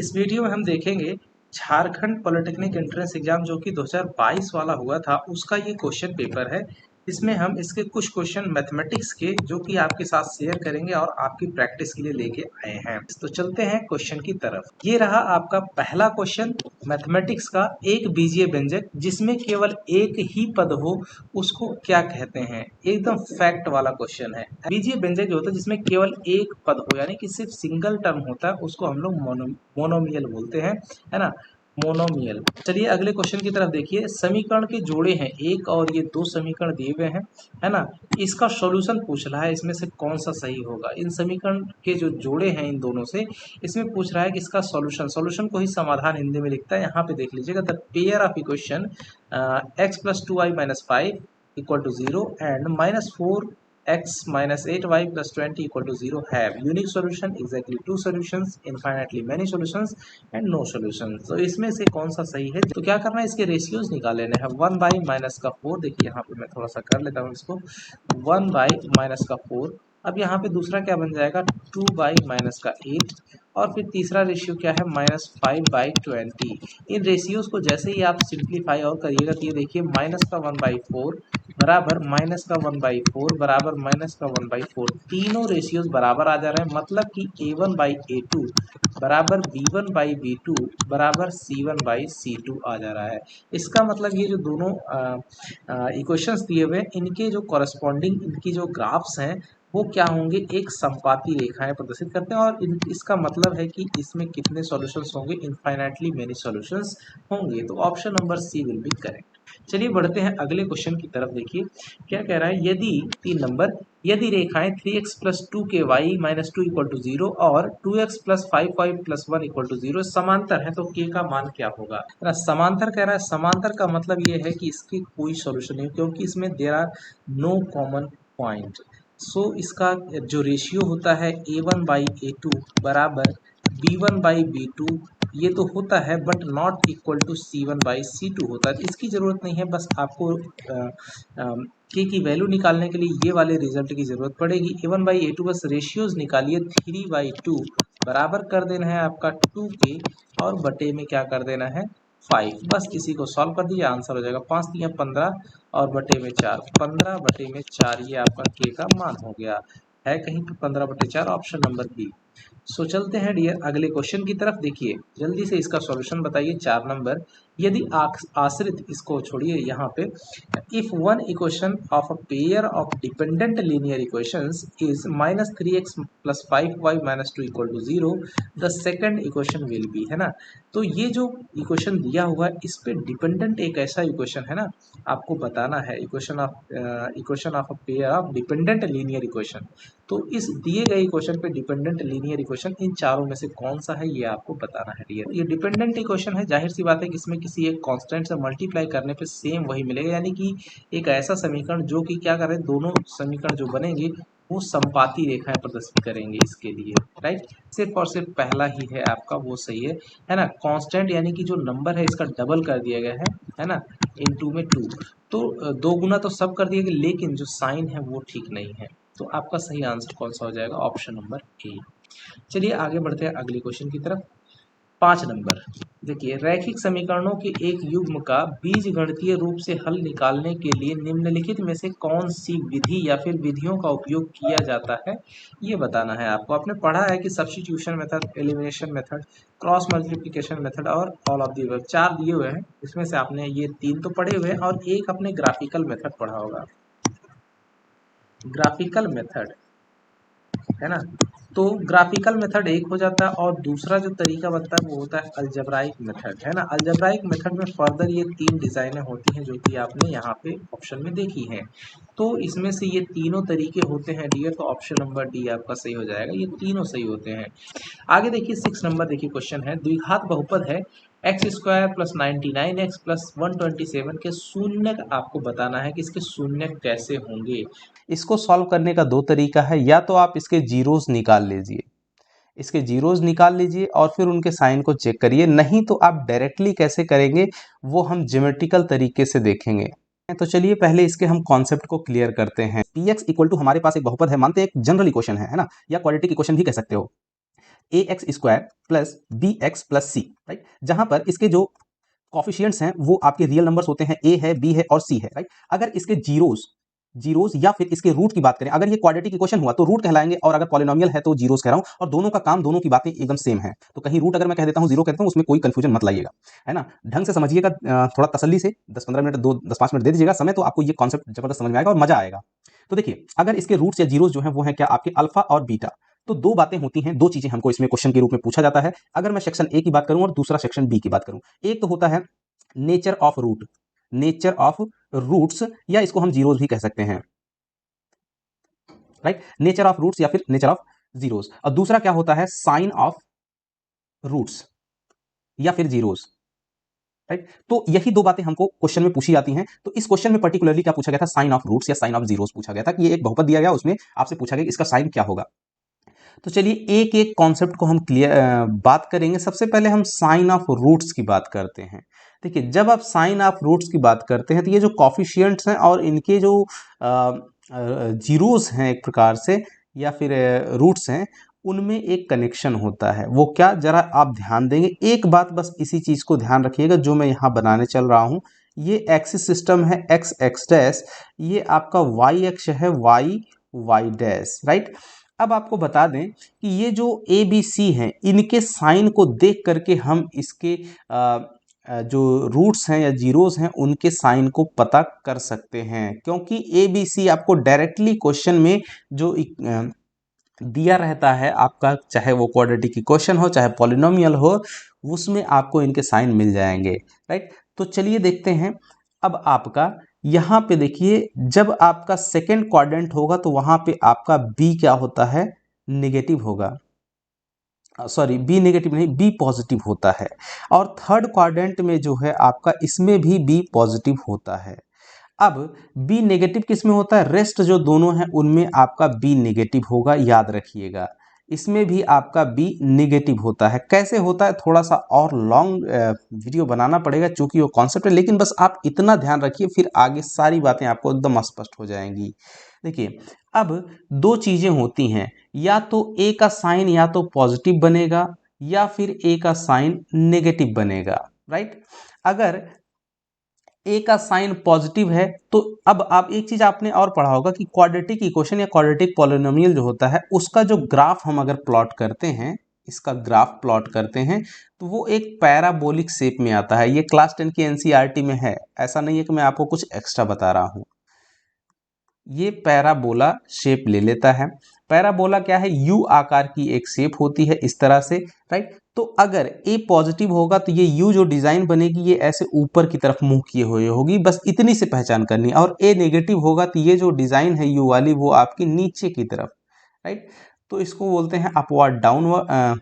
इस वीडियो में हम देखेंगे झारखंड पॉलिटेक्निक एंट्रेंस एग्जाम जो कि 2022 वाला हुआ था उसका ये क्वेश्चन पेपर है। इसमें हम इसके कुछ क्वेश्चन मैथमेटिक्स के जो कि आपके साथ शेयर करेंगे और आपकी प्रैक्टिस के लिए लेके आए हैं। तो चलते हैं क्वेश्चन की तरफ। ये रहा आपका पहला क्वेश्चन मैथमेटिक्स का। एक बीजीय व्यंजक जिसमें केवल एक ही पद हो उसको क्या कहते हैं? एकदम फैक्ट वाला क्वेश्चन है। बीजीय व्यंजक जो होता है जिसमें केवल एक पद हो यानी कि सिर्फ सिंगल टर्म होता है उसको हम लोग मोनोमियल बोलते हैं, है ना, मोनोमियल। चलिए अगले क्वेश्चन की तरफ देखिए। समीकरण के जोड़े हैं एक और ये दो समीकरण दिए हुए हैं, है ना। इसका सॉल्यूशन पूछ रहा है, इसमें से कौन सा सही होगा? इन समीकरण के जो जोड़े हैं इन दोनों से, इसमें पूछ रहा है कि इसका सॉल्यूशन को ही समाधान हिंदी में लिखता है। यहाँ पे देख लीजिएगा, the pair of equation x+2y-5 equal to 0 and -4x-8y+20 equal to 0 have unique solution, exactly two solutions, infinitely many solutions and no solutions। तो इसमें से कौन सा सही है? तो क्या करना है, इसके रेशियोज निकाल लेने हैं। 1/-4, देखिए यहाँ पे मैं थोड़ा सा कर लेता हूँ इसको। 1/-4। अब यहाँ पे दूसरा क्या बन जाएगा? 2/-8। और फिर तीसरा रेशियो क्या है? -5/20। इन रेशियोज को जैसे ही आप सिंप्लीफाई और करिएगा तो ये देखिए, -1/4 बराबर -1/4 बराबर -1/4, तीनों रेशियोज बराबर आ जा रहे हैं। मतलब कि A1/A2 बराबर B1/B2 बराबर C1/C2 आ जा रहा है। इसका मतलब ये जो दोनों इक्वेशंस दिए हुए हैं इनके जो कॉरस्पॉन्डिंग इनकी जो ग्राफ्स हैं वो क्या होंगे? एक समपाती रेखाएं प्रदर्शित करते हैं। और इसका मतलब है कि इसमें कितने सॉल्यूशंस होंगे? इनफाइनाइटली मेनी सॉल्यूशंस होंगे। तो option number C will be correct. चलिए बढ़ते हैं अगले क्वेश्चन की तरफ। देखिए क्या कह रहा है। यदि 3 नंबर, यदि रेखाएं 3x+2 के y-2 इक्वल टू 0 और 2x+5y+1 इक्वल टू 0 समांतर है तो k का मान क्या होगा? ना समांतर कह रहा है। समांतर का मतलब ये है कि इसकी कोई सॉल्यूशन नहीं, क्योंकि इसमें there are no common point. So इसका जो रेशियो होता है A1/A2 बराबर B1/B2, ये तो होता है but not equal to C1/C2 होता है। इसकी ज़रूरत नहीं है, बस आपको के की वैल्यू निकालने के लिए ये वाले रिजल्ट की ज़रूरत पड़ेगी। A1/A2 बस रेशियोज निकालिए। 3/2 बराबर कर देना है आपका 2k और बटे में क्या कर देना है? 5। बस इसी को सॉल्व कर दीजिए, आंसर हो जाएगा 5×3=15 और बटे में 4, 15/4। ये आपका के का मान हो गया है कहीं पे 15/4, ऑप्शन नंबर बी। सो चलते हैं डियर अगले क्वेश्चन की तरफ। देखिए जल्दी से इसका सॉल्यूशन बताइए। 4 नंबर, यदि आश्रित, इसको छोड़िए यहाँ पे, if one equation of a pair of dependent linear equations is -3x+5y-2 equal to 0, the second equation will be, है ना। तो ये जो इक्वेशन दिया हुआ है इस पे डिपेंडेंट एक ऐसा इक्वेशन है ना, आपको बताना है। Equation of a pair of dependent linear equation. तो इस दिए गए इक्वेशन पे डिपेंडेंट लीनियर इक्वेशन इन चारों में से कौन सा है ये आपको बताना है डियर। ये डिपेंडेंट इक्वेशन है, जाहिर सी बात है कि इसमें किसी एक कांस्टेंट से मल्टीप्लाई करने पे सेम वही मिलेगा, यानी कि एक ऐसा समीकरण जो कि क्या करें, दोनों समीकरण जो बनेंगे वो समपाती रेखाएं प्रदर्शित करेंगे इसके लिए, राइट। सिर्फ और सिर्फ पहला ही है आपका, वो सही है ना। कांस्टेंट यानी कि जो नंबर है इसका डबल कर दिया गया है ना, इनटू में 2। तो 2 गुना तो सब कर दिया गया, लेकिन जो साइन है वो ठीक नहीं है। तो आपका सही आंसर कौन सा हो जाएगा? Option number A. चलिए आगे बढ़ते हैं अगले क्वेश्चन की तरफ। 5 नंबर, देखिए रैखिक समीकरणों के एक युग्म का बीजगणितीय रूप से हल निकालने के लिए निम्नलिखित में से कौन सी विधि या फिर विधियों का उपयोग किया जाता है, ये बताना है आपको। आपने पढ़ा है कि substitution method, elimination method, cross multiplication method और ऑल ऑफ दी अबव। 4 दिए हुए हैं, इसमें से आपने ये 3 तो पढ़े हुए हैं और एक अपने ग्राफिकल मेथड पढ़ा होगा। ग्राफिकल मेथड, है ना। तो ग्राफिकल मेथड एक हो जाता है और दूसरा जो तरीका बनता है वो होता है अलजेब्राइक मेथड, है ना। अलजेब्राइक मेथड में फर्दर ये 3 डिजाइनें होती हैं जो कि आपने यहाँ पे ऑप्शन में देखी हैं। तो इसमें से ये तीनों तरीके होते हैं डियर, तो ऑप्शन नंबर डी आपका सही हो जाएगा। ये तीनों सही होते हैं। आगे देखिए 6 नंबर, देखिए क्वेश्चन है, द्विघात बहुपद है x² + 99x + 127 के शून्य आपको बताना है कि इसके शून्य कैसे होंगे। इसको सॉल्व करने का 2 तरीका है, या तो आप इसके जीरोस निकाल लीजिए, इसके जीरोस निकाल लीजिए और फिर उनके साइन को चेक करिए, नहीं तो आप डायरेक्टली कैसे करेंगे वो हम ज्योमेट्रिकल तरीके से देखेंगे। तो चलिए पहले इसके हम कॉन्सेप्ट को क्लियर करते हैं। px इक्वल टू हमारे पास एक बहुपद है, मानते हैं एक जनरल इक्वेशन है ना, या क्वाड्रेटिक इक्वेशन भी कह सकते हो। A x square plus b x plus c, right, जहां पर इसके जो कॉफिशिएंट्स हैं वो आपके रियल नंबर्स होते हैं, ए है, बी है और सी है, राइट। अगर इसके जीरोस या फिर इसके रूट की बात करें, अगर ये क्वाड्रेटिक इक्वेशन हुआ तो रूट कहलाएंगे, और अगर पॉलिनोमियल है तो जीरोस कह रहा हूं, और दोनों का काम, दोनों की बातें एकदम सेम है। तो कहीं रूट अगर मैं कह देता हूं, जीरो कहता हूं, उसमें कोई कंफ्यूजन मत लाइएगा, है ना। ढंग से समझिएगा, थोड़ा तसल्ली से 10-15 मिनट, 10-5 मिनट दे दीजिएगा समय, तो आपको ये कॉन्सेप्ट जबरदस्त समझ में आएगा और मजा आएगा। तो देखिए, अगर इसके रूट्स या जीरोस जो है वो है क्या, आपके अल्फा और बीटा। तो दो बातें होती हैं, दो चीजें हमको इसमें क्वेश्चन के रूप में पूछा जाता है। अगर मैं सेक्शन ए की बात करूं और दूसरा सेक्शन बी की बात करूं, एक तो होता है nature of root, nature of roots, या इसको हम जीरोस भी कह सकते हैं, राइट, नेचर ऑफ रूट्स या फिर नेचर ऑफ जीरोस। और दूसरा क्या होता है, साइन ऑफ रूट्स या फिर जीरोस, राइट। तो यही दो बातें हमको क्वेश्चन में पूछी जाती हैं। तो इस क्वेश्चन में पर्टिकुलरली क्या पूछा गया था, साइन ऑफ रूट्स या साइन ऑफ जीरोस पूछा गया था, कि ये एक बहुपद दिया गया, उसमें आपसे पूछा गया कि इसका साइन क्या होगा। तो चलिए एक एक कॉन्सेप्ट को हम बात करेंगे। सबसे पहले हम साइन ऑफ रूट्स की बात करते हैं। देखिए, जब आप साइन ऑफ रूट्स की बात करते हैं तो ये जो कॉफिशिएंट्स हैं और इनके जो जीरोस हैं एक प्रकार से, या फिर रूट्स हैं, उनमें एक कनेक्शन होता है। वो क्या, जरा आप ध्यान देंगे, एक बात बस इसी चीज को ध्यान रखिएगा जो मैं यहाँ बनाने चल रहा हूँ। ये एक्सिस सिस्टम है, एक्स एक्स डैश, ये आपका वाई अक्ष है, वाई वाई डैश, राइट। अब आपको बता दें कि ये जो ए बी सी हैं, इनके साइन को देख करके हम इसके जो रूट्स हैं या जीरोस हैं उनके साइन को पता कर सकते हैं, क्योंकि ए बी सी आपको डायरेक्टली क्वेश्चन में जो दिया रहता है आपका, चाहे वो क्वाड्रेटिक इक्वेशन हो चाहे पॉलिनोमियल हो, उसमें आपको इनके साइन मिल जाएंगे, राइट। तो चलिए देखते हैं। अब आपका यहाँ पे देखिए, जब आपका सेकेंड क्वाड्रेंट होगा तो वहां पे आपका बी क्या होता है, नेगेटिव होगा, सॉरी बी नेगेटिव नहीं, बी पॉजिटिव होता है। और थर्ड क्वाड्रेंट में जो है आपका, इसमें भी बी पॉजिटिव होता है। अब बी नेगेटिव किस में होता है, रेस्ट जो दोनों हैं उनमें आपका बी नेगेटिव होगा, याद रखिएगा। इसमें भी आपका बी नेगेटिव होता है। कैसे होता है, थोड़ा सा और लॉन्ग वीडियो बनाना पड़ेगा चूंकि वो कॉन्सेप्ट है, लेकिन बस आप इतना ध्यान रखिए, फिर आगे सारी बातें आपको एकदम स्पष्ट हो जाएंगी। देखिए, अब दो चीजें होती हैं, या तो ए का साइन या तो पॉजिटिव बनेगा या फिर ए का साइन नेगेटिव बनेगा, राइट। अगर ए का साइन पॉजिटिव है तो अब आप एक चीज आपने और पढ़ा होगा कि क्वाड्रेटिक इक्वेशन या क्वाड्रेटिक पॉलिनोमियल जो होता है उसका जो ग्राफ हम अगर प्लॉट करते हैं, इसका ग्राफ प्लॉट करते हैं, तो वो एक पैराबोलिक शेप में आता है। ये क्लास 10 की एनसीईआरटी में है, ऐसा नहीं है कि मैं आपको कुछ एक्स्ट्रा बता रहा हूं। ये पैराबोला शेप ले लेता है। पैराबोला क्या है, यू आकार की एक शेप होती है इस तरह से, राइट। तो अगर ए पॉजिटिव होगा तो ये यू जो डिजाइन बनेगी ये ऐसे ऊपर की तरफ मुंह किए हुए होगी, बस इतनी से पहचान करनी है। और ए नेगेटिव होगा तो ये जो डिजाइन है यू वाली वो आपकी नीचे की तरफ, राइट। तो इसको बोलते हैं अपवर्ड डाउनवर्ड,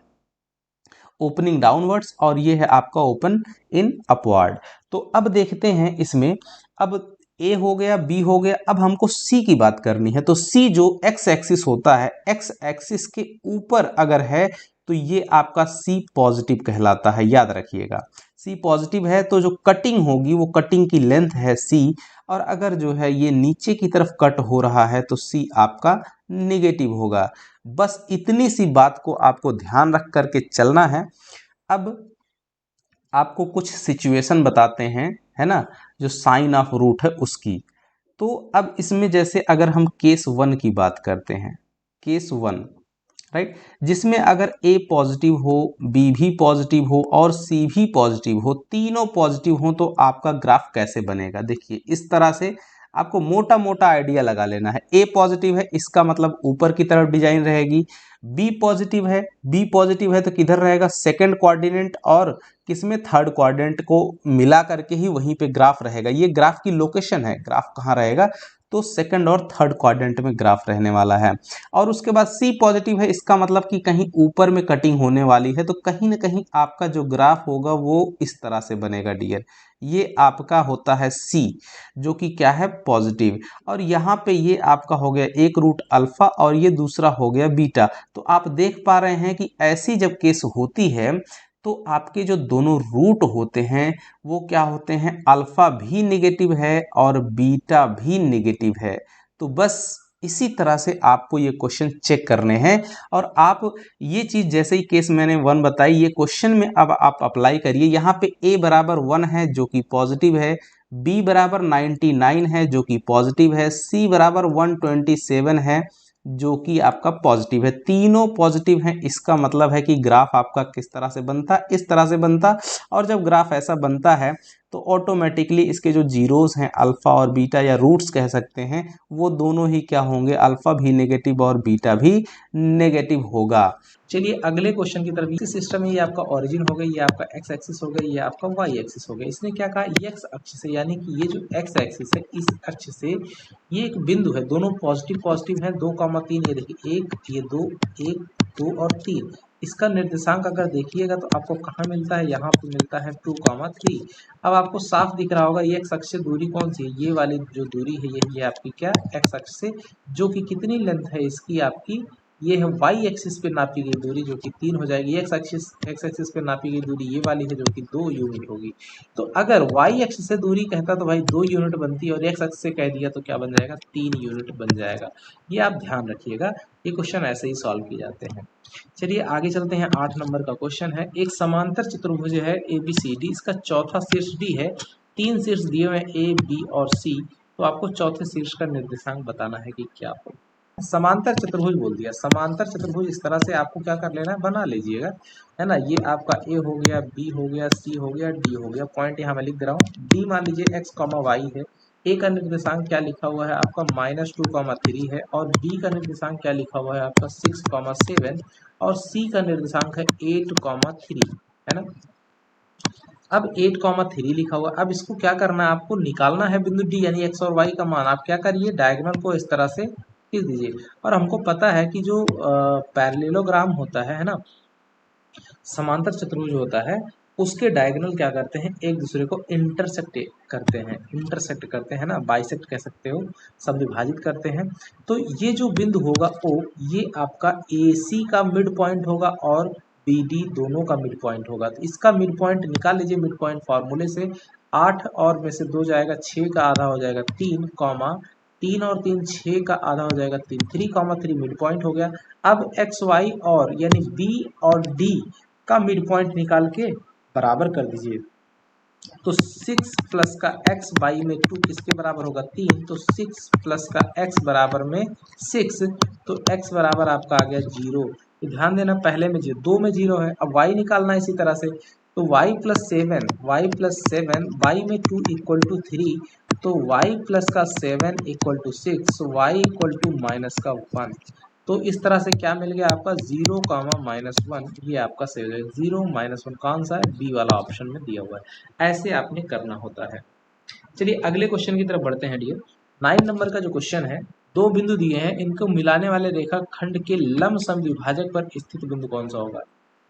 ओपनिंग डाउनवर्ड्स, और ये है आपका ओपन इन अपवर्ड। तो अब देखते हैं इसमें, अब ए हो गया, बी हो गया, अब हमको सी की बात करनी है। तो सी जो एक्स एक्सिस होता है, एक्स एक्सिस के ऊपर अगर है तो ये आपका सी पॉजिटिव कहलाता है, याद रखिएगा। सी पॉजिटिव है तो जो कटिंग होगी वो कटिंग की लेंथ है सी, और अगर जो है ये नीचे की तरफ कट हो रहा है तो सी आपका नेगेटिव होगा। बस इतनी सी बात को आपको ध्यान रख करके चलना है। अब आपको कुछ सिचुएशन बताते हैं, है ना, जो साइन ऑफ रूट है उसकी। तो अब इसमें जैसे अगर हम केस 1 की बात करते हैं, केस 1, राइट, जिसमें अगर ए पॉजिटिव हो, बी भी पॉजिटिव हो और सी भी पॉजिटिव हो, तीनों पॉजिटिव हो, तो आपका ग्राफ कैसे बनेगा। देखिए, इस तरह से आपको मोटा मोटा आइडिया लगा लेना है। ए पॉजिटिव है, इसका मतलब ऊपर की तरफ डिजाइन रहेगी। बी पॉजिटिव है, बी पॉजिटिव है तो किधर रहेगा, सेकंड क्वाड्रेंट और किसमें, थर्ड क्वाड्रेंट को मिला करके ही वहीं पे ग्राफ रहेगा। ये ग्राफ की लोकेशन है, ग्राफ कहाँ रहेगा, तो सेकंड और थर्ड क्वाड्रेंट में ग्राफ रहने वाला है। और उसके बाद सी पॉजिटिव है, इसका मतलब कि कहीं ऊपर में कटिंग होने वाली है, तो कहीं ना कहीं आपका जो ग्राफ होगा वो इस तरह से बनेगा डियर। ये आपका होता है सी, जो कि क्या है, पॉजिटिव। और यहाँ पे ये आपका हो गया एक रूट अल्फा और ये दूसरा हो गया बीटा। तो आप देख पा रहे हैं कि ऐसी जब केस होती है तो आपके जो दोनों रूट होते हैं वो क्या होते हैं, अल्फा भी नेगेटिव है और बीटा भी नेगेटिव है। तो बस इसी तरह से आपको ये क्वेश्चन चेक करने हैं और आप ये चीज़ जैसे ही केस मैंने 1 बताई ये क्वेश्चन में अब आप अप्लाई करिए। यहाँ पे a बराबर 1 है जो कि पॉजिटिव है, b बराबर 99 है जो कि पॉजिटिव है, c बराबर 127 है जो कि आपका पॉजिटिव है। तीनों पॉजिटिव हैं, इसका मतलब है कि ग्राफ आपका किस तरह से बनता, इस तरह से बनता। और जब ग्राफ ऐसा बनता है तो ऑटोमेटिकली इसके जो जीरोस हैं अल्फा और बीटा या रूट्स कह सकते हैं, वो दोनों ही क्या होंगे, अल्फा भी नेगेटिव और बीटा भी नेगेटिव होगा। चलिए अगले क्वेश्चन की तरफ। इस सिस्टम में ये आपका ओरिजिन हो गई, ये आपका एक्स एक्सिस हो गई, ये आपका वाई एक्सिस हो गया। इसने क्या कहा, एक्स अक्ष से, यानी कि ये जो एक्स एक्सिस है इस अक्ष से ये एक बिंदु है, दोनों पॉजिटिव पॉजिटिव है, 2,3। ये देखिए 1, ये 2, 1, 2 और 3। इसका निर्देशांक अगर देखिएगा तो आपको कहाँ मिलता है, यहाँ पे मिलता है 2,3। अब आपको साफ दिख रहा होगा ये एक्स अक्ष से दूरी कौन सी है, ये वाली जो दूरी है ये आपकी क्या एक्स अक्ष से, जो कि कितनी लेंथ है इसकी आपकी, ये है वाई एक्सिस पे नापी गई दूरी जो कि 3 हो जाएगी। एक्स एक्सिस पे नापी गई दूरी ये वाली है जो कि 2 यूनिट होगी। तो अगर वाई एक्सिस से दूरी कहता तो भाई 2 यूनिट बनती है, और एक्स एक्सिस से कह दिया तो क्या बन जाएगा, 3 यूनिट बन जाएगा। ये आप ध्यान रखिएगा, ये क्वेश्चन ऐसे ही सॉल्व किए जाते हैं। चलिए आगे चलते हैं। 8 नंबर का क्वेश्चन है, एक समांतर चतुर्भुज है ABCD, इसका चौथा शीर्ष D है, 3 शीर्ष दिए हुए A, B और C। तो आपको चौथे शीर्ष का निर्देशांक बताना है कि क्या हो। समांतर चतुर्भुज बोल दिया, समांतर चतुर्भुज इस तरह से आपको क्या कर लेना है, बना लीजिएगा, है ना। ये आपका ए हो गया, बी हो गया, सी हो गया, डी हो गया। पॉइंट यहाँ मैं लिख दे रहा हूँ। डी मान लीजिए एक्स कॉमा वाई है, ए का निर्देशांक क्या लिखा हुआ है आपका -2,3 है, और बी का निर्देशांक क्या लिखा हुआ है आपका 6,7, और सी का निर्देशांक है 8,3, है ना। अब 8,3 लिखा हुआ, अब इसको क्या करना है, आपको निकालना है बिंदु डी, यानी एक्स और वाई का मान। आप क्या करिए, डायगोनल को इस तरह से खींच दीजिए। और हमको पता है कि जो पैरेललोग्राम होता है ना, समांतर चतुर्भुज होता है, उसके डायगोनल क्या करते हैं, एक दूसरे को इंटरसेक्ट करते हैं ना, बाइसेक्ट कह सकते हो, सब विभाजित करते हैं। तो ये जो बिंदु होगा ओ, ये आपका AC का मिड पॉइंट होगा और BD दोनों का मिड पॉइंट होगा। तो इसका मिड पॉइंट निकाल लीजिए मिड पॉइंट फार्मूले से। 8 और में से 2 जाएगा, 6 का आधा हो जाएगा 3, 3 और 3 6 का आधा हो जाएगा 3, 3,3 मिड पॉइंट हो गया। अब एक्स वाई और यानी बी और डी का मिड पॉइंट निकाल के बराबर कर दीजिए। तो 6 प्लस का x बाई में 2 किसके बराबर होगा, 3। तो 6 प्लस का x बराबर में 6, तो x बराबर आपका आ गया 0। तो ध्यान देना, पहले में 2 में 0 है। अब y निकालना है इसी तरह से, तो y प्लस 7, y में 2 इक्वल टू 3, तो y प्लस का 7 equal to 6, y equal to minus का 1। तो इस तरह से क्या मिल गया आपका 0, -1, ये आपका सही है। 0, -1 कौन सा है, बी वाला ऑप्शन में दिया हुआ है। ऐसे आपने करना होता है। चलिए अगले क्वेश्चन की तरफ बढ़ते हैं डियर। 9 नंबर का जो क्वेश्चन है, दो बिंदु दिए हैं, इनको मिलाने वाले रेखाखंड के लंब समद्विभाजक पर स्थित बिंदु कौन सा होगा,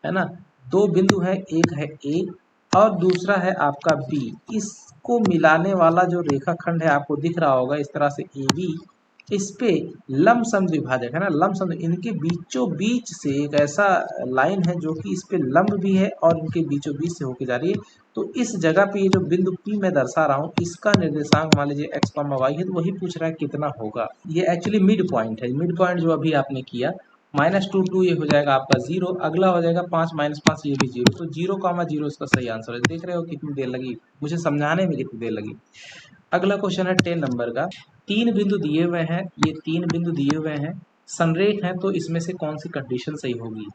है ना। दो बिंदु है, एक है ए और दूसरा है आपका बी। इसको मिलाने वाला जो रेखाखंड है आपको दिख रहा होगा इस तरह से AB, इस पे लंब समद्विभाजक है ना, लंब सम, इनके बीचों बीच से एक ऐसा लाइन है जो कि इस पे लंब भी है और इनके बीचों बीच से होके जा रही है। तो इस जगह पे ये जो बिंदु P मैं दर्शा रहा हूँ, इसका निर्देशांक मान लीजिए x, y है, तो वही पूछ रहा है कितना होगा। ये एक्चुअली मिड पॉइंट है, मिड पॉइंट जो अभी आपने किया, -2 ये हो जाएगा आपका 0, अगला हो जाएगा 5 -5 ये भी 0, तो 0,0 इसका सही आंसर है। देख रहे हो कितनी देर लगी मुझे समझाने में, कितनी देर लगी। अगला क्वेश्चन है 10 नंबर का। 3 बिंदु दिए हुए हैं, ये 3 बिंदु दिए हुए हैं, संरेख हैं, तो इसमें से कौन सी कंडीशन सही होगी।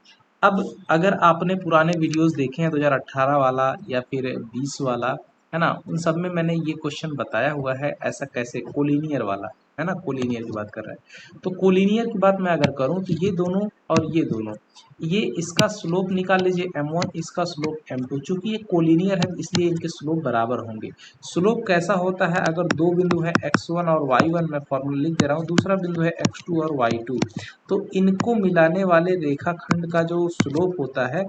अब अगर आपने पुराने वीडियोस देखे हैं 2018 वाला या फिर 20 वाला, है ना, उन सब में मैंने ये क्वेश्चन बताया हुआ है। ऐसा कैसे, कोलिनियर वाला, है ना, कोलिनियर की बात कर रहा है। तो कोलिनियर की बात मैं अगर करूं तो ये दोनों और ये दोनों, ये इसका स्लोप निकाल लीजिए m1, इसका स्लोप m2। चूंकि ये कोलिनियर है इसलिए इनके स्लोप बराबर होंगे। स्लोप कैसा होता है, अगर दो बिंदु है x1 और y1, मैं फॉर्मूला लिख दे रहा हूँ, दूसरा बिंदु है x2 और y2, तो इनको मिलाने वाले रेखाखंड का जो स्लोप होता है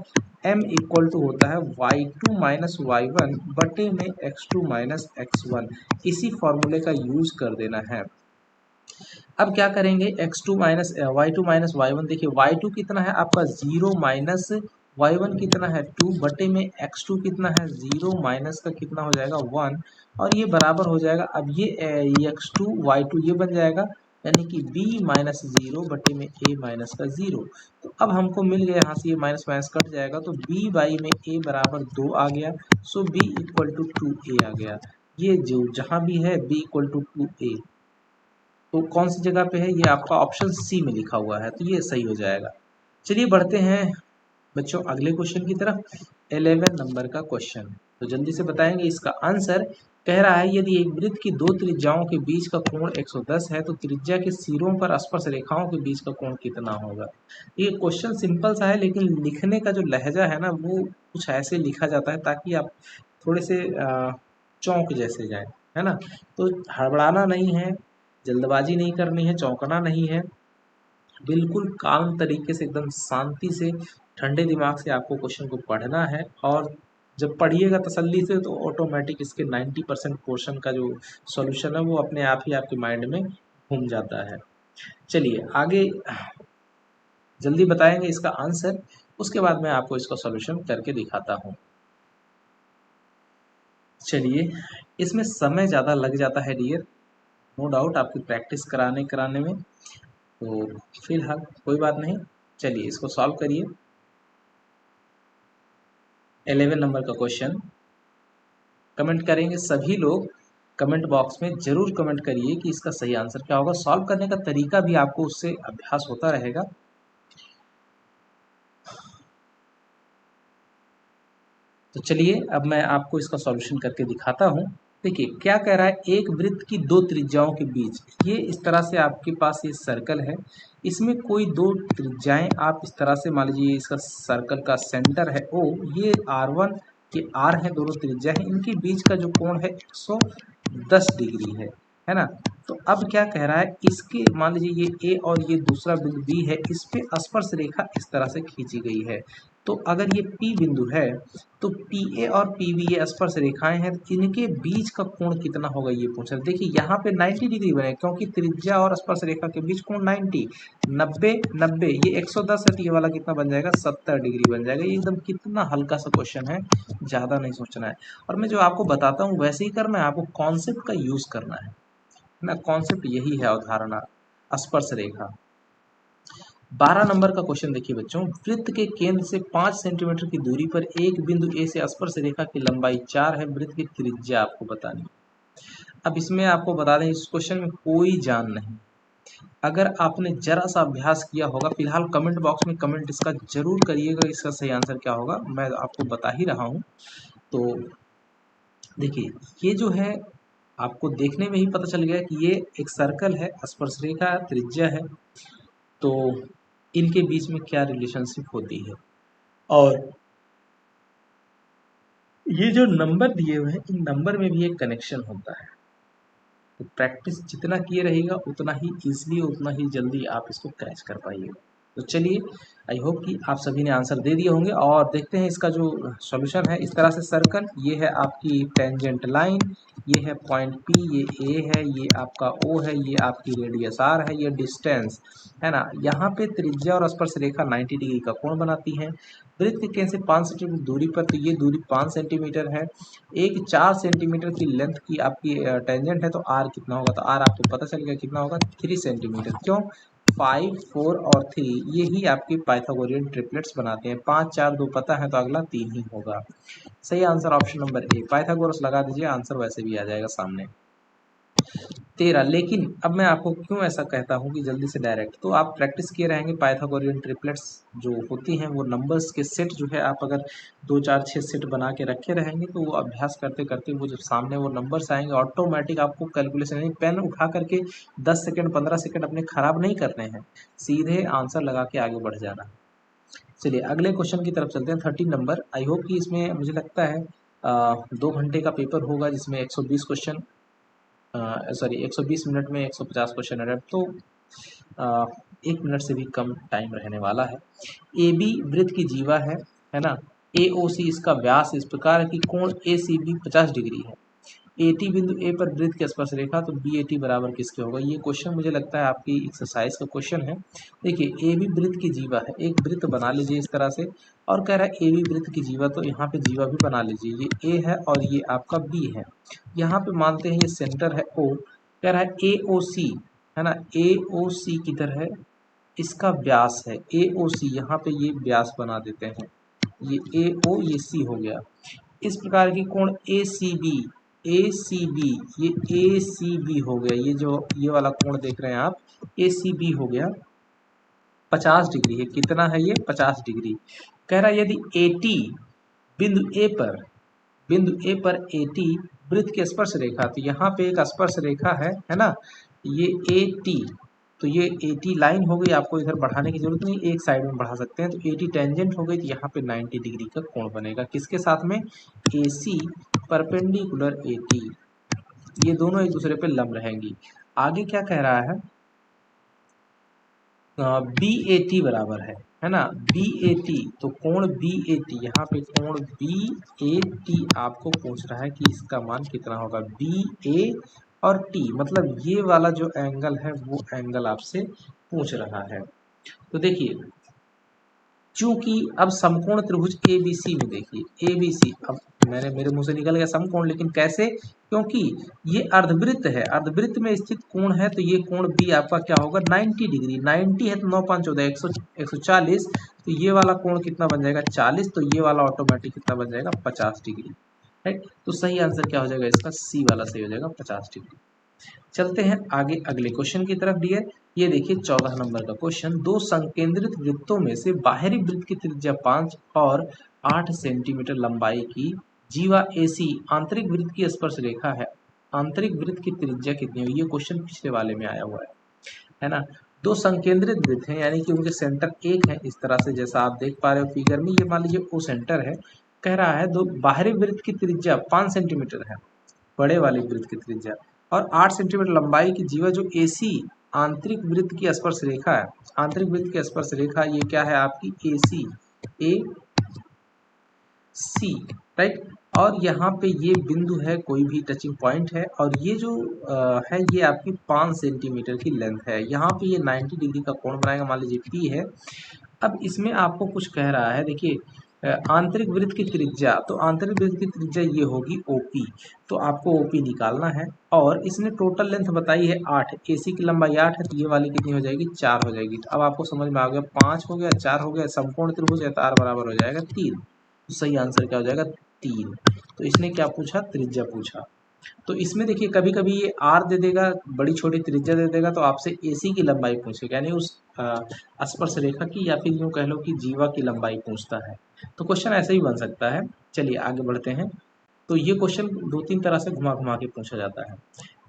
m इक्वल टू होता है y2 माइनस y1 बटे में x2 माइनस x1। इसी फॉर्मूले का यूज कर देना है। अब क्या करेंगे, x2 minus y2 minus y1, देखिए y2 कितना है आपका 0 माइनस y1 कितना है 2 बटे में x2 कितना है 0 माइनस का कितना हो जाएगा 1, और ये बराबर हो जाएगा। अब ये x2 y2 ये बन जाएगा, यानी कि b माइनस 0/a-0। तो अब हमको मिल गया, यहाँ से ये माइनस माइनस कट जाएगा, तो b बाई में a बराबर 2 आ गया। सो b इक्वल टू 2a आ गया। ये जो जहाँ भी है b इक्वल टू 2a, तो कौन सी जगह पे है, ये आपका ऑप्शन सी में लिखा हुआ है, तो ये सही हो जाएगा। चलिए बढ़ते हैं बच्चों अगले क्वेश्चन की तरफ। 11 नंबर का क्वेश्चन, तो जल्दी से बताएंगे इसका आंसर। कह रहा है यदि एक वृत्त की दो त्रिज्याओं के बीच का कोण 110 है तो त्रिज्या के सिरों पर स्पर्श रेखाओं के बीच का कोण कितना होगा। ये क्वेश्चन सिंपल सा है, लेकिन लिखने का जो लहजा है ना, वो कुछ ऐसे लिखा जाता है ताकि आप थोड़े से चौंक जैसे जाए, है ना। तो हड़बड़ाना नहीं है, जल्दबाजी नहीं करनी है, चौंकना नहीं है, बिल्कुल काम तरीके से एकदम शांति से ठंडे दिमाग से आपको क्वेश्चन को पढ़ना है। और जब पढ़िएगा तसल्ली से तो ऑटोमेटिक इसके 90% पोर्शन का जो सॉल्यूशन है वो अपने आप ही आपके माइंड में घूम जाता है। चलिए आगे जल्दी बताएंगे इसका आंसर, उसके बाद मैं आपको इसका सॉल्यूशन करके दिखाता हूँ। चलिए, इसमें समय ज़्यादा लग जाता है डियर, नो डाउट, आपकी प्रैक्टिस कराने में, तो फिलहाल कोई बात नहीं। चलिए इसको सॉल्व करिए। 11 नंबर का क्वेश्चन कमेंट करेंगे सभी लोग, कमेंट बॉक्स में जरूर कमेंट करिए कि इसका सही आंसर क्या होगा। सॉल्व करने का तरीका भी आपको उससे अभ्यास होता रहेगा। तो चलिए अब मैं आपको इसका सॉल्यूशन करके दिखाता हूँ। देखिए क्या कह रहा है, एक वृत्त की दो त्रिज्याओं के बीच, ये इस तरह से आपके पास ये सर्कल है, इसमें कोई दो त्रिज्याएं आप इस तरह से मान लीजिए, इसका सर्कल का सेंटर है O, ये R1 ये R है, दोनों त्रिज्या है, इनके बीच का जो कोण है 110 डिग्री है ना। तो अब क्या कह रहा है, इसके मान लीजिए ये A और ये दूसरा बिंदु B है, इस पे स्पर्श रेखा इस तरह से खींची गई है। तो अगर ये P बिंदु है तो PA और PB ये स्पर्श रेखाएं हैं, तो इनके बीच का कोण कितना होगा ये पूछ रहा है। देखिए यहाँ पे 90 डिग्री बने, क्योंकि त्रिज्या और स्पर्श रेखा के बीच कोण 90, 90 ये 110 है, तो ये वाला कितना बन जाएगा, 70 डिग्री बन जाएगा। ये एकदम कितना हल्का सा क्वेश्चन है, ज़्यादा नहीं सोचना है। और मैं जो आपको बताता हूँ वैसे ही करना है, आपको कॉन्सेप्ट का यूज़ करना है ना। कॉन्सेप्ट यही है, अवधारणा, स्पर्श रेखा। 12 नंबर का क्वेश्चन देखिए बच्चों, वृत्त के केंद्र से 5 सेंटीमीटर की दूरी पर एक बिंदु ए से स्पर्श रेखा की लंबाई 4 है, वृत्त की त्रिज्या आपको बतानी है। अब इसमें आपको बता दें, इस क्वेश्चन में कोई जान नहीं, अगर आपने जरा सा अभ्यास किया होगा, फिलहाल कमेंट बॉक्स में कमेंट इसका जरूर करिएगा, इसका सही आंसर क्या होगा मैं आपको बता ही रहा हूँ। तो देखिए ये जो है, आपको देखने में ही पता चल गया कि ये एक सर्कल है, स्पर्श रेखा त्रिज्या है, तो इनके बीच में क्या रिलेशनशिप होती है। और ये जो नंबर दिए हुए हैं, इन नंबर में भी एक कनेक्शन होता है। तो प्रैक्टिस जितना किए रहेगा उतना ही ईजिली, उतना ही जल्दी आप इसको कैच कर पाइएगा। तो चलिए, आई होप कि आप सभी ने आंसर दे दिए होंगे, और देखते हैं इसका जो सॉल्यूशन है। इस तरह से सर्कल, ये है आपकी टेंजेंट लाइन, ये है पॉइंट P, ये A है, ये आपका O है, ये आपकी रेडियस R है, ये डिस्टेंस है ना। यहाँ पे त्रिज्या और स्पर्श रेखा 90 डिग्री का कोण बनाती है। वृत्त के केंद्र से 5 सेंटीमीटर दूरी पर, तो ये दूरी 5 सेंटीमीटर है। एक 4 सेंटीमीटर की लेंथ की आपकी टेंजेंट है, तो R कितना होगा, तो R आपको पता चल गया कितना होगा, 3 सेंटीमीटर। क्यों, 5, 4 और 3 ये ही आपके पाइथागोरियन ट्रिपलेट्स बनाते हैं। 5, 4, 2 पता है, तो अगला 3 ही होगा। सही answer option number A, Pythagoras लगा दीजिए, आंसर वैसे भी आ जाएगा सामने। 13। लेकिन अब मैं आपको क्यों ऐसा कहता हूँ कि जल्दी से डायरेक्ट, तो आप प्रैक्टिस किए रहेंगे, पाइथागोरियन ट्रिपलेट्स जो होती हैं वो नंबर्स के सेट जो है, आप अगर 2, 4, 6 सेट बना के रखे रहेंगे, तो वो अभ्यास करते करते वो जब सामने वो नंबर्स आएंगे, ऑटोमेटिक आपको कैलकुलेशन, नहीं पेन उठा करके 10 सेकेंड 15 सेकेंड अपने खराब नहीं करने हैं, सीधे आंसर लगा के आगे बढ़ जाना। चलिए अगले क्वेश्चन की तरफ चलते हैं। 13 नंबर, आई होप कि इसमें मुझे लगता है 2 घंटे का पेपर होगा, जिसमें 120 क्वेश्चन, सॉरी 120 मिनट में 150 क्वेश्चन अटेम्प्ट, तो 1 मिनट से भी कम टाइम रहने वाला है। ए बी वृत्त की जीवा है ना। ए ओ सी इसका व्यास इस प्रकार है कि कोण ए सी बी 50 डिग्री है। ए टी बिंदु ए पर वृत्त की स्पर्श रेखा, तो बी ए टी बराबर किसके होगा। ये क्वेश्चन मुझे लगता है आपकी एक्सरसाइज का क्वेश्चन है। देखिए ए बी वृत्त की जीवा है, एक वृत्त बना लीजिए इस तरह से, और कह रहा है ए बी वृत्त की जीवा, तो यहाँ पे जीवा भी बना लीजिए, ये ए है और ये आपका बी है। यहाँ पे मानते हैं ये सेंटर है O, कह रहा है ए ओ सी है ना, ए ओ सी किधर है, इसका व्यास है ए ओ सी, यहाँ पे ये व्यास बना देते हैं, ये ए ओ ये सी हो गया। इस प्रकार की कोण ए सी बी, ए सी बी, ये ए सी बी हो गया, ये जो ये वाला कोण देख रहे हैं आप, ए सी बी हो गया 50 डिग्री है। कितना है ये, 50 डिग्री। कह रहा है यदि एटी बिंदु ए पर, बिंदु ए पर एटी वृत्त की स्पर्श रेखा, तो यहाँ पे एक स्पर्श रेखा है ना, ये ए टी, तो ये ए टी लाइन हो गई, आपको इधर बढ़ाने की जरूरत नहीं, एक साइड में बढ़ा सकते हैं, तो ए टी टेंजेंट हो गई, तो यहाँ पे 90 डिग्री का कोण बनेगा, किसके साथ में, ए सी परपेंडिकुलर ए टी, ये दोनों एक दूसरे पे लंब रहेंगी। आगे क्या कह रहा है, बी ए टी बराबर है ना, बी ए टी, तो कोण बी ए टी, यहाँ पे कोण बी ए टी आपको पूछ रहा है कि इसका मान कितना होगा, बी ए और टी, मतलब ये वाला जो एंगल है वो एंगल आपसे पूछ रहा है। तो देखिए, चूंकि अब समकोण त्रिभुज ए बी सी में देखिए, ए बी सी, अब मेरे मुंह से निकल गया समकोण, लेकिन कैसे, क्योंकि ये अर्धवृत्त है, अर्धवृत्त में स्थित कोण है, तो ये कोण बी आपका क्या होगा, 90 डिग्री, 90 है तो 9 5 14 140, तो ये वाला कोण कितना बन जाएगा, 40, तो ये वाला ऑटोमेटिक कितना बन जाएगा, 50 डिग्री, राइट। तो सही आंसर क्या हो जाएगा इसका, सी वाला सही हो जाएगा, 50 डिग्री। चलते हैं आगे अगले क्वेश्चन की तरफ डियर। ये देखिए 14 नंबर का क्वेश्चन, दो संकेंद्रित वृत्तों में से बाहरी वृत्त की त्रिज्या 5 और 8 सेंटीमीटर लंबाई की जीवा एसी आंतरिक वृत्त की स्पर्श रेखा है, आंतरिक वृत्त की त्रिज्या कितनी होगी, ये क्वेश्चन पिछले वाले में आया हुआ है ना। दो संकेंद्रित वृत्त हैं, यानी कि उनके सेंटर एक है, इस तरह से जैसा आप देख पा रहे हो फिगर में, ये मान लीजिए ओ सेंटर है। कह रहा है दो बाहरी वृत्त की त्रिज्या 5 सेंटीमीटर है, बड़े वाले वृत्त की त्रिज्या, और 8 सेंटीमीटर लंबाई की जीवा जो एसी आंतरिक वृत्त की स्पर्श रेखा है, आंतरिक वृत्त की स्पर्श रेखा ये क्या है आपकी, एसी, ए सी, राइट। और यहाँ पे ये बिंदु है, कोई भी टचिंग पॉइंट है, और ये जो है ये आपकी 5 सेंटीमीटर की लेंथ है, यहाँ पे ये 90 डिग्री का कोण बनाएगा, मान लीजिए पी है। अब इसमें आपको कुछ कह रहा है, देखिए आंतरिक वृत्त की त्रिज्या, तो आंतरिक वृत्त की त्रिज्या ये होगी ओपी, तो आपको ओपी निकालना है, और इसने टोटल लेंथ बताई है 8, एसी की लंबाई 8 है, तो ये वाली कितनी हो जाएगी, 4 हो जाएगी। तो अब आपको समझ में आ गया, 5 हो गया, 4 हो गया, समकोण त्रिभुज है, तो आर बराबर हो जाएगा 3, तो सही आंसर क्या हो जाएगा, 3। तो इसने क्या पूछा, त्रिज्या पूछा। तो इसमें देखिए कभी कभी ये आर दे देगा, बड़ी छोटी त्रिज्या दे देगा, तो आपसे एसी की लंबाई पूछेगा, यानी उस स्पर्श रेखा की, या फिर यूँ कह लो कि जीवा की लंबाई पूछता है। तो क्वेश्चन ऐसे ही बन सकता है। चलिए आगे बढ़ते हैं। तो ये क्वेश्चन 2-3 तरह से घुमा घुमा के पूछा जाता है।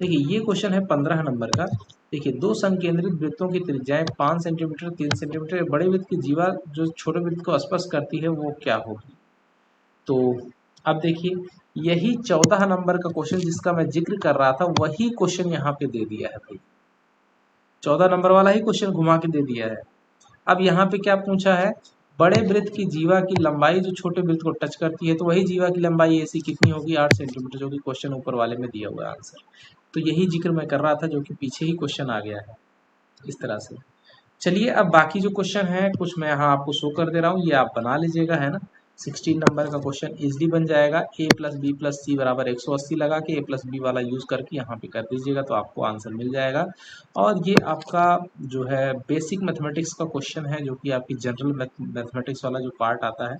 देखिए ये क्वेश्चन है 15 नंबर का। देखिए दो संकेंद्रित वृत्तों की त्रिज्याएं 5 सेंटीमीटर 3 सेंटीमीटर, बड़े वृत्त की जीवा जो छोटे वृत्त को स्पर्श करती है वो क्या होगी। तो अब देखिए यही 14 नंबर का क्वेश्चन जिसका मैं जिक्र कर रहा था, वही क्वेश्चन यहाँ पे दे दिया है भाई, 14 नंबर वाला ही क्वेश्चन घुमा के दे दिया है। अब यहाँ पे क्या पूछा है, बड़े वृत्त की जीवा की लंबाई जो छोटे वृत्त को टच करती है, तो वही जीवा की लंबाई ऐसी कितनी होगी, 8 सेंटीमीटर, जो कि क्वेश्चन ऊपर वाले में दिया हुआ है आंसर। तो यही जिक्र मैं कर रहा था, जो कि पीछे ही क्वेश्चन आ गया है इस तरह से। चलिए अब बाकी जो क्वेश्चन है कुछ मैं यहाँ आपको शो कर दे रहा हूँ, ये आप बना लीजिएगा, है ना। 16 नंबर का क्वेश्चन इजली बन जाएगा, a प्लस बी प्लस सी बराबर 180 लगा के a प्लस बी वाला यूज करके यहाँ पे कर दीजिएगा, तो आपको आंसर मिल जाएगा। और ये आपका जो है बेसिक मैथमेटिक्स का क्वेश्चन है, जो कि आपकी जनरल मैथमेटिक्स वाला जो पार्ट आता है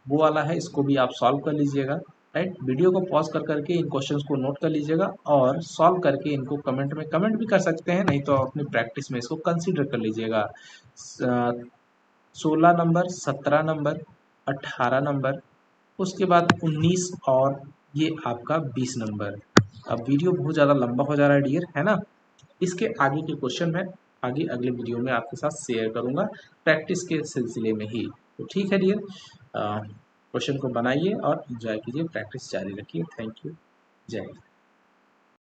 वो वाला है, इसको भी आप सॉल्व कर लीजिएगा, राइट। वीडियो को पॉज कर करके इन क्वेश्चंस को नोट कर लीजिएगा, और सॉल्व करके इनको कमेंट में कमेंट भी कर सकते हैं, नहीं तो अपनी प्रैक्टिस में इसको कंसीडर कर लीजिएगा। 16 नंबर, 17 नंबर, 18 नंबर, उसके बाद 19 और ये आपका 20 नंबर। अब वीडियो बहुत ज़्यादा लंबा हो जा रहा है डियर, है ना। इसके आगे के क्वेश्चन मैं आगे अगले वीडियो में आपके साथ शेयर करूंगा, प्रैक्टिस के सिलसिले में ही। तो ठीक है डियर, क्वेश्चन को बनाइए और एंजॉय कीजिए, प्रैक्टिस जारी रखिए। थैंक यू, जय हिंद।